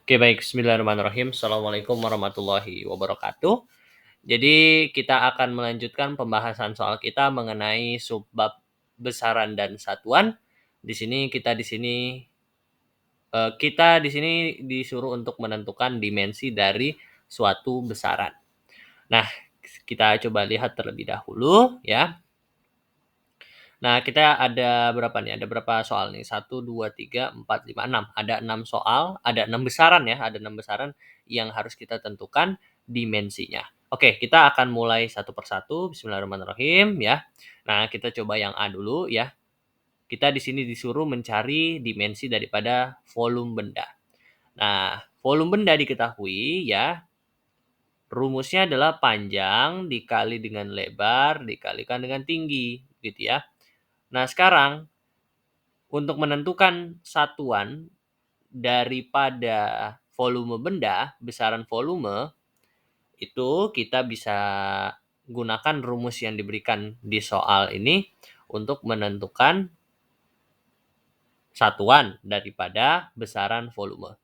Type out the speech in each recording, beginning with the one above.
Oke baik, bismillahirrahmanirrahim. Assalamualaikum warahmatullahi wabarakatuh. Jadi kita akan melanjutkan pembahasan soal kita mengenai subbab besaran dan satuan. Kita di sini disuruh untuk menentukan dimensi dari suatu besaran. Nah, kita coba lihat terlebih dahulu ya. Nah, kita ada berapa nih? Ada berapa soal nih? 1, 2, 3, 4, 5, 6. Ada 6 soal, ada 6 besaran ya, ada 6 besaran yang harus kita tentukan dimensinya. Oke, kita akan mulai satu persatu. Bismillahirrahmanirrahim ya. Nah, kita coba yang A dulu ya. Kita di sini disuruh mencari dimensi daripada volume benda. Nah, volume benda diketahui ya, rumusnya adalah panjang dikali dengan lebar dikalikan dengan tinggi, gitu ya. Nah, sekarang untuk menentukan satuan daripada volume benda, besaran volume, itu kita bisa gunakan rumus yang diberikan di soal ini untuk menentukan satuan daripada besaran volume.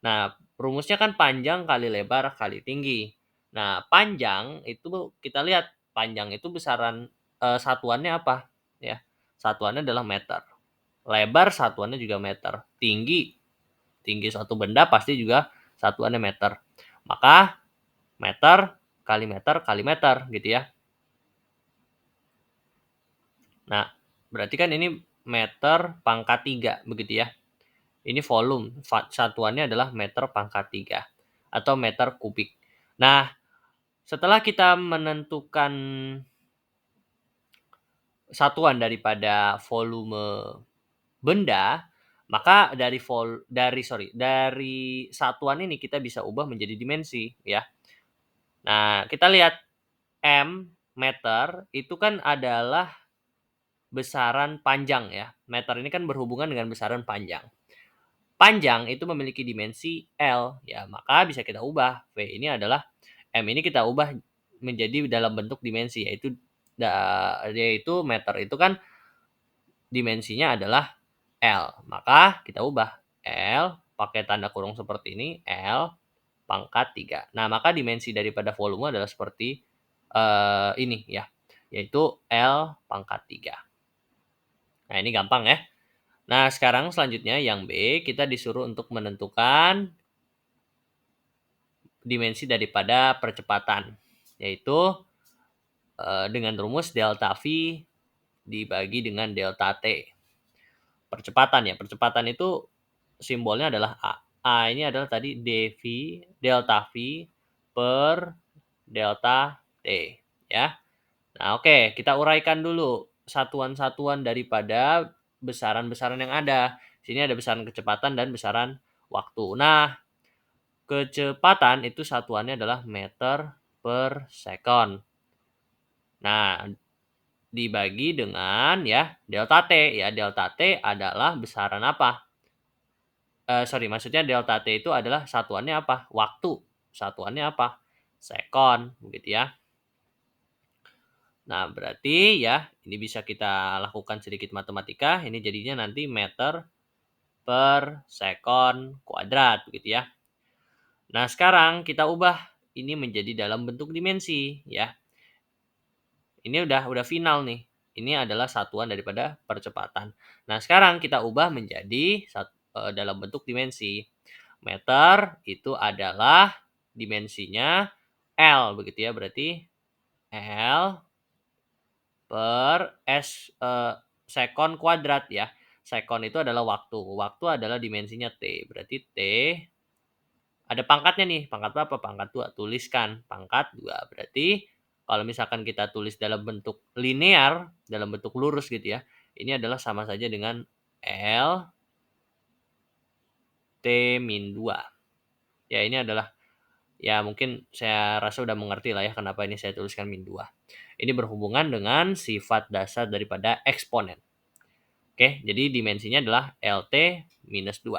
Nah, rumusnya kan panjang kali lebar kali tinggi. Nah, panjang itu kita lihat panjang itu besaran satuannya apa ya? Satuannya adalah meter. Lebar satuannya juga meter. Tinggi suatu benda pasti juga satuannya meter. Maka meter kali meter gitu ya. Nah, berarti kan ini meter pangkat 3 begitu ya. Ini volume, satuannya adalah meter pangkat 3 atau meter kubik. Nah, setelah kita menentukan satuan daripada volume benda, maka dari satuan ini kita bisa ubah menjadi dimensi ya. Nah, kita lihat M meter itu kan adalah besaran panjang ya. Meter ini kan berhubungan dengan besaran panjang. Panjang itu memiliki dimensi L ya, maka bisa kita ubah. V ini adalah M ini kita ubah menjadi dalam bentuk dimensi yaitu meter itu kan dimensinya adalah L. Maka kita ubah L pakai tanda kurung seperti ini, L pangkat 3. Nah, maka dimensi daripada volume adalah seperti ini ya, yaitu L pangkat 3. Nah, ini gampang ya. Nah, sekarang selanjutnya yang B, kita disuruh untuk menentukan dimensi daripada percepatan, yaitu dengan rumus delta V dibagi dengan delta T. Percepatan ya, percepatan itu simbolnya adalah A. A ini adalah tadi dV, delta V per delta T ya. Nah, oke, kita uraikan dulu satuan-satuan daripada besaran-besaran yang ada. Sini ada besaran kecepatan dan besaran waktu. Nah, kecepatan itu satuannya adalah meter per second. Nah, dibagi dengan ya delta T ya. Delta T adalah besaran apa? Maksudnya delta T itu adalah satuannya apa? Waktu. Satuannya apa? Sekon, begitu ya. Nah, berarti ya, ini bisa kita lakukan sedikit matematika. Ini jadinya nanti meter per sekon kuadrat, begitu ya. Nah, sekarang kita ubah ini menjadi dalam bentuk dimensi, ya. Ini udah final nih. Ini adalah satuan daripada percepatan. Nah, sekarang kita ubah menjadi dalam bentuk dimensi. Meter itu adalah dimensinya L, begitu ya. Berarti L per sekon kuadrat ya. Sekon itu adalah waktu. Waktu adalah dimensinya T. Berarti T ada pangkatnya nih. Pangkat berapa? Pangkat 2. Tuliskan pangkat 2. Berarti kalau misalkan kita tulis dalam bentuk linear, dalam bentuk lurus gitu ya. Ini adalah sama saja dengan L T min 2. Ya, ini adalah ya mungkin saya rasa udah mengerti lah ya kenapa ini saya tuliskan min 2. Ini berhubungan dengan sifat dasar daripada eksponen. Oke, jadi dimensinya adalah LT minus 2.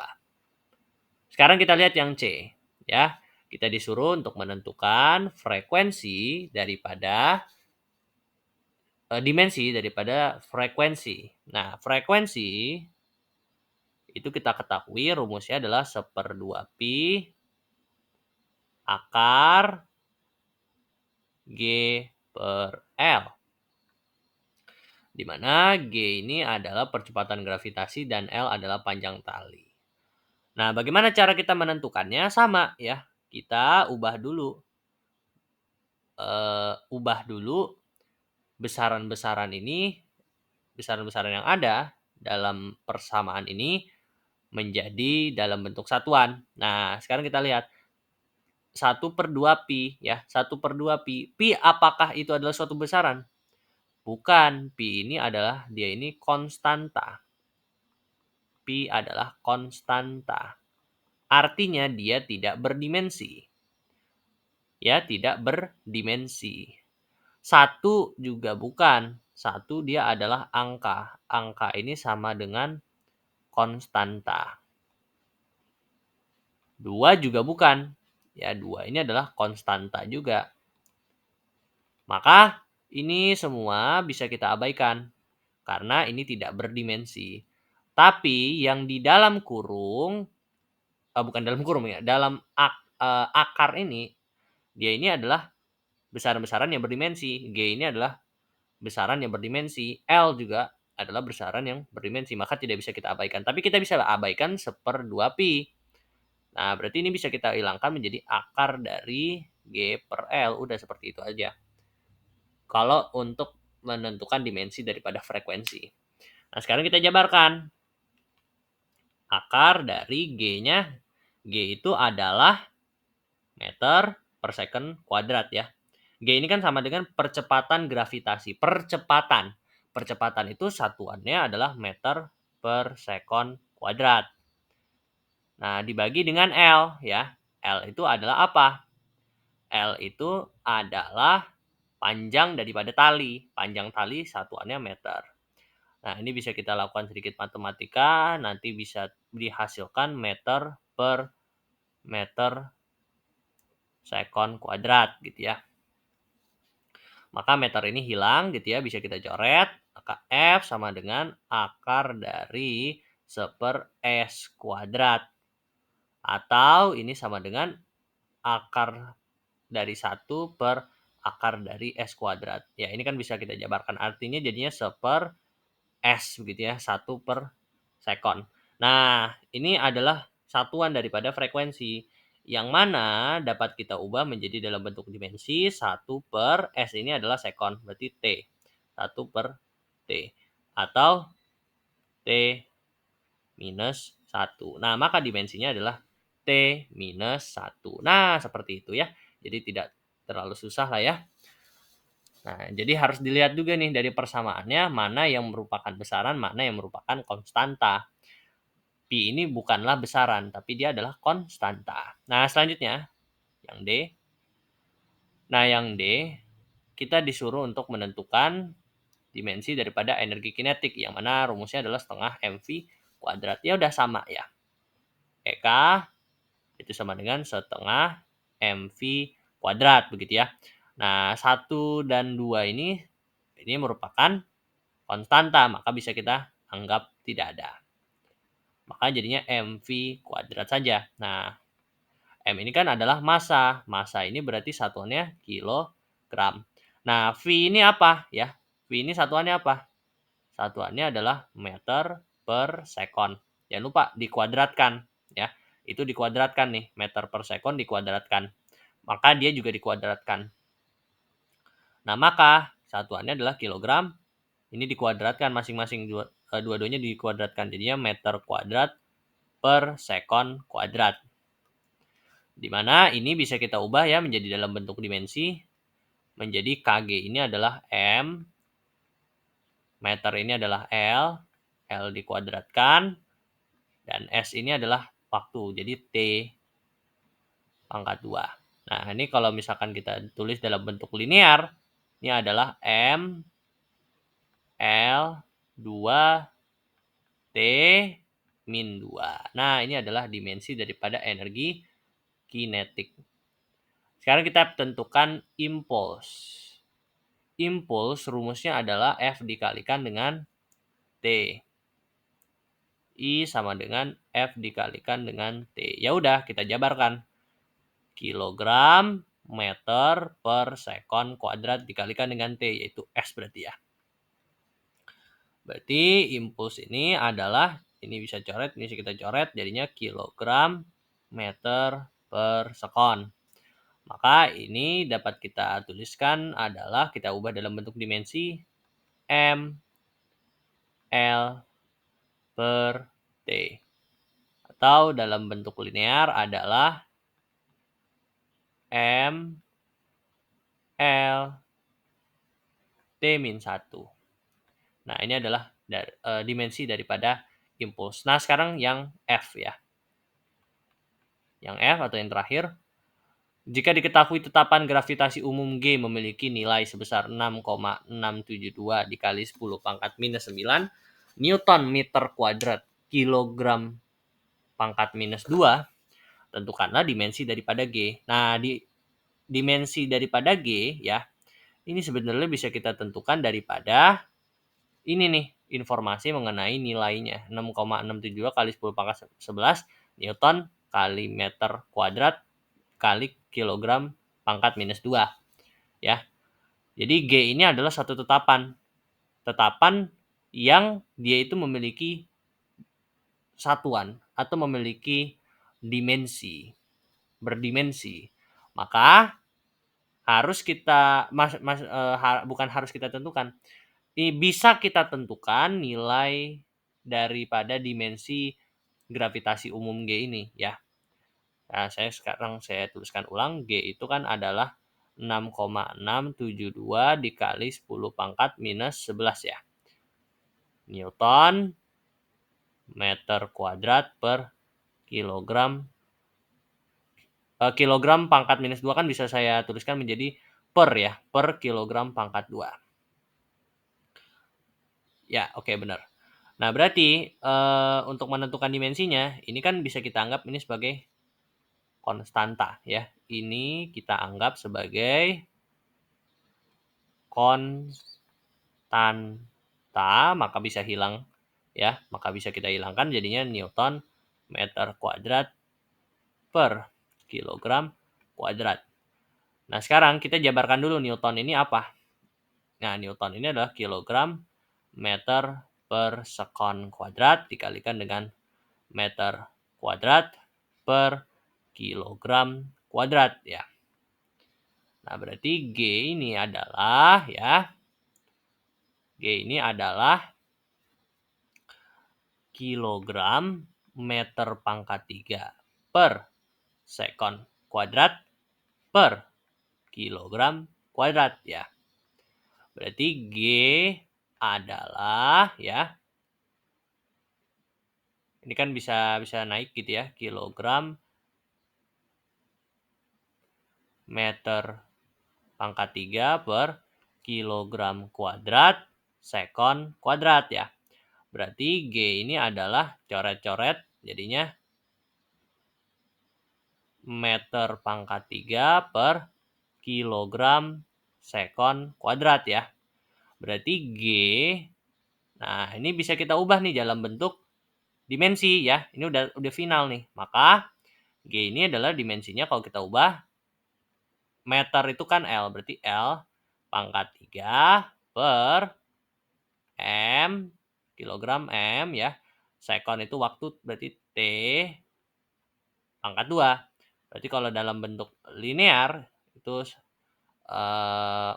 Sekarang kita lihat yang C. Ya, kita disuruh untuk menentukan frekuensi daripada dimensi daripada frekuensi. Nah, frekuensi Itu kita ketahui rumusnya adalah 1/2 pi akar G per L. Di mana G ini adalah percepatan gravitasi dan L adalah panjang tali. Nah, bagaimana cara kita menentukannya? Sama ya. Kita ubah dulu besaran-besaran ini, besaran-besaran yang ada dalam persamaan ini menjadi dalam bentuk satuan. Nah, sekarang kita lihat 1/2 pi ya, 1/2 pi. Pi apakah itu adalah suatu besaran? Bukan, pi ini adalah dia ini konstanta. Pi adalah konstanta. Artinya dia tidak berdimensi. Ya, tidak berdimensi. 1 juga bukan. 1 dia adalah angka. Angka ini sama dengan konstanta. 2 juga bukan. Ya, 2 ini adalah konstanta juga. Maka ini semua bisa kita abaikan karena ini tidak berdimensi. Tapi yang di dalam kurung, bukan dalam kurung ya, dalam akar ini, dia ini adalah besaran-besaran yang berdimensi. G ini adalah besaran yang berdimensi. L juga adalah besaran yang berdimensi. Maka tidak bisa kita abaikan. Tapi kita bisa abaikan 1/2 pi. Nah, berarti ini bisa kita hilangkan menjadi akar dari G per L. Udah seperti itu aja. Kalau untuk menentukan dimensi daripada frekuensi. Nah, sekarang kita jabarkan. Akar dari G-nya. G itu adalah meter per second kuadrat ya. G ini kan sama dengan percepatan gravitasi. Percepatan. Percepatan itu satuannya adalah meter per second kuadrat. Nah, dibagi dengan L ya. L itu adalah apa? L itu adalah panjang daripada tali. Panjang tali satuannya meter. Nah, ini bisa kita lakukan sedikit matematika, nanti bisa dihasilkan meter per meter second kuadrat gitu ya. Maka meter ini hilang gitu ya, bisa kita coret. Maka F sama dengan akar dari 1/s kuadrat. Atau ini sama dengan akar dari 1 per akar dari S kuadrat. Ya, ini kan bisa kita jabarkan. Artinya jadinya 1/s begitu ya, 1 per second. Nah, ini adalah satuan daripada frekuensi yang mana dapat kita ubah menjadi dalam bentuk dimensi 1/s ini adalah second, berarti T. 1/t atau T minus 1. Nah, maka dimensinya adalah T minus 1. Nah, seperti itu ya. Jadi tidak terlalu susah lah ya. Nah, jadi harus dilihat juga nih dari persamaannya mana yang merupakan besaran, mana yang merupakan konstanta. Pi ini bukanlah besaran, tapi dia adalah konstanta. Nah, selanjutnya yang D. Nah, yang D kita disuruh untuk menentukan dimensi daripada energi kinetik yang mana rumusnya adalah setengah mv kuadrat. Ya udah sama ya. EK itu sama dengan setengah mv kuadrat begitu ya. Nah, 1 dan 2 ini merupakan konstanta, maka bisa kita anggap tidak ada. Maka jadinya mv kuadrat saja. Nah, M ini kan adalah massa. Massa ini berarti satuannya kilogram. Nah, V ini apa ya? V ini satuannya apa? Satuannya adalah meter per second. Jangan lupa dikuadratkan ya. Itu dikuadratkan nih, meter per second dikuadratkan. Maka dia juga dikuadratkan. Nah, maka satuannya adalah kilogram. Ini dikuadratkan masing-masing dua-duanya dikuadratkan. Jadinya meter kuadrat per second kuadrat. Di mana ini bisa kita ubah ya menjadi dalam bentuk dimensi. Menjadi Kg ini adalah M, meter ini adalah L dikuadratkan, dan S ini adalah waktu, jadi T pangkat 2. Nah, ini kalau misalkan kita tulis dalam bentuk linear, ini adalah M, L, 2, T, min 2. Nah, ini adalah dimensi daripada energi kinetik. Sekarang kita tentukan impuls. Impuls rumusnya adalah F dikalikan dengan T. I sama dengan F dikalikan dengan T. Ya udah, kita jabarkan. Kilogram meter per sekon kuadrat dikalikan dengan T, yaitu S berarti ya. Berarti impuls ini adalah, ini bisa coret, ini bisa kita coret, jadinya kilogram meter per sekon. Maka ini dapat kita tuliskan adalah, kita ubah dalam bentuk dimensi M L per T. Atau dalam bentuk linear adalah M L T-1. Nah, ini adalah dimensi daripada impuls. Nah, sekarang yang F ya. Yang F atau yang terakhir, jika diketahui tetapan gravitasi umum G memiliki nilai sebesar 6,672 dikali 10 pangkat minus 9 Newton meter kuadrat kilogram pangkat minus 2, tentukanlah dimensi daripada G. Nah, dimensi daripada G ya, ini sebenarnya bisa kita tentukan daripada ini nih, informasi mengenai nilainya. 6,672 kali 10 pangkat 11 Newton kali meter kuadrat kali kilogram pangkat minus 2. Ya. Jadi G ini adalah satu tetapan. Tetapan yang dia itu memiliki satuan atau memiliki dimensi, berdimensi. Maka harus kita bukan harus kita tentukan. Bisa kita tentukan nilai daripada dimensi gravitasi umum G ini ya. Nah, saya tuliskan ulang, G itu kan adalah 6,672 dikali 10 pangkat minus 11 ya. Newton meter kuadrat per kilogram. Kilogram pangkat minus 2 kan bisa saya tuliskan menjadi per ya, per kilogram pangkat 2. Ya, oke, benar. Nah, berarti untuk menentukan dimensinya, ini kan bisa kita anggap ini sebagai konstanta ya. Ini kita anggap sebagai konstanta, maka bisa hilang ya, maka bisa kita hilangkan jadinya Newton meter kuadrat per kilogram kuadrat. Nah, sekarang kita jabarkan dulu Newton ini apa. Nah, Newton ini adalah kilogram meter per sekon kuadrat dikalikan dengan meter kuadrat per kilogram kuadrat ya. Nah, berarti G ini adalah ya, G ini adalah kilogram meter pangkat 3 per sekon kuadrat per kilogram kuadrat ya. Berarti G adalah ya, ini kan bisa naik gitu ya, kilogram meter pangkat 3 per kilogram kuadrat sekon kuadrat ya. Berarti G ini adalah coret-coret jadinya meter pangkat 3 per kilogram sekon kuadrat ya. Berarti G, nah ini bisa kita ubah nih dalam bentuk dimensi ya. Ini udah final nih. Maka G ini adalah dimensinya kalau kita ubah, meter itu kan L, berarti L pangkat 3 per M, kilogram M ya. Sekon itu waktu, berarti T pangkat 2. Berarti kalau dalam bentuk linear itu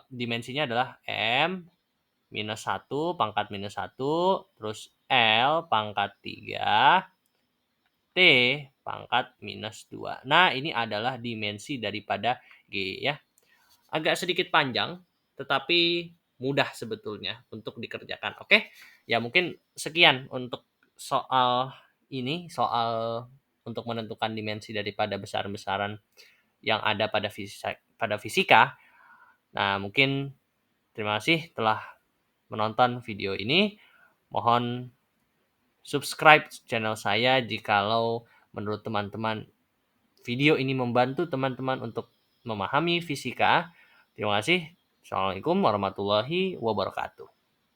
dimensinya adalah M minus 1 pangkat minus 1 terus L pangkat 3 T pangkat minus 2. Nah, ini adalah dimensi daripada G ya. Agak sedikit panjang, tetapi mudah sebetulnya untuk dikerjakan. Oke, ya mungkin sekian untuk soal ini, soal untuk menentukan dimensi daripada besaran-besaran yang ada pada fisika. Nah, mungkin terima kasih telah menonton video ini. Mohon subscribe channel saya jikalau menurut teman-teman video ini membantu teman-teman untuk memahami fisika. Terima kasih. Assalamualaikum warahmatullahi wabarakatuh.